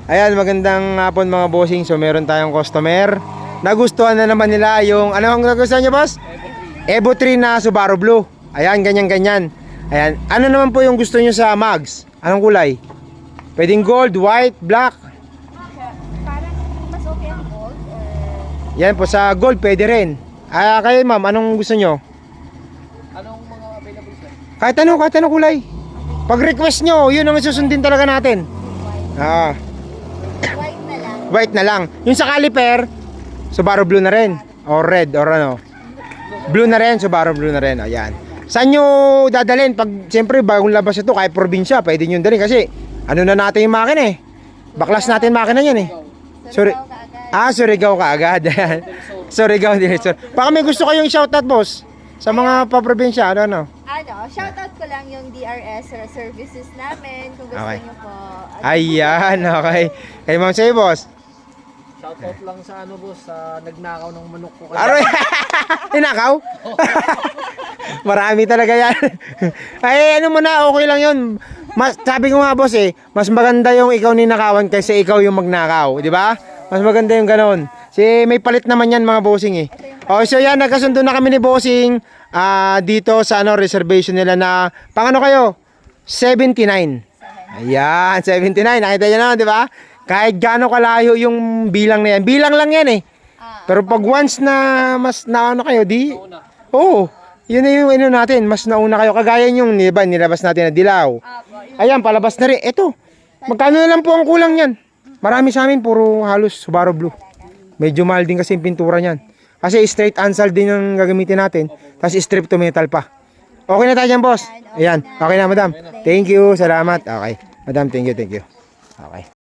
Ayan, magandang hapon mga bossing. So meron tayong customer. Nagustuhan na naman nila yung, ano ang nagustuhan niyo, boss? Evo 3 na Subaru Blue. Ayan, ganyan-ganyan. Ayan, ano naman po yung gusto niyo sa mags? Anong kulay? Pwedeng gold, white, black. Parang mas okay ang gold or... Yan po, sa gold pwede rin. Kayo ma'am, anong gusto nyo? Anong mga available sir? Kahit anong kulay. Pag request nyo, yun ang susundin talaga natin. Ah, White na lang. white na lang. Yung sa caliper, Subaru Blue na rin. Or red, or ano. Blue na rin, Subaru Blue na rin. Ayan. Saan nyo dadalhin? Pag, siyempre, bagong labas ito, kahit probinsya, pwede nyo dalhin. Kasi, ano na natin yung makina eh. Baklas natin makina yan eh. Sorry. Surigao ka agad. Surigao din. Baka may gusto kayong shoutout, boss. Sa mga paprobinsya, ano. Shoutout ko lang yung DRS services namin kung gusto Okay. niyo po. Ayan, okay. Kay ma'am sa'yo, boss. Shoutout lang sa ano boss, sa nagnakaw ng manok ko. Aroy! Tinakaw? Marami talaga yan. Ay, ano mo na, okay lang yun. Sabi ko nga, boss mas maganda yung ikaw ninakawan kaysa ikaw yung magnakaw. Di ba? Mas maganda yung ganon. May palit naman yan mga bossing so yan, nagkasundo na kami ni bossing dito sa reservation nila na, pang ano kayo? 79. Ayan, 79. Nakita nyo na, di ba? Kahit gaano kalayo yung bilang na yan. Bilang lang yan Pero pag once na mas naano kayo, yun na yung natin. Mas nauna kayo. Kagaya yung nilabas natin na dilaw. Ayan, palabas na rin. Eto, magkano na lang po ang kulang yan? Marami sa amin, puro halos Subaru Blue. Medyo mahal din kasi yung pintura niyan. Kasi straight ansal din yung gagamitin natin. Tapos strip to metal pa. Okay na tayo dyan, boss. Ayan, okay na, madam. Thank you, salamat. Okay, madam, thank you. Okay.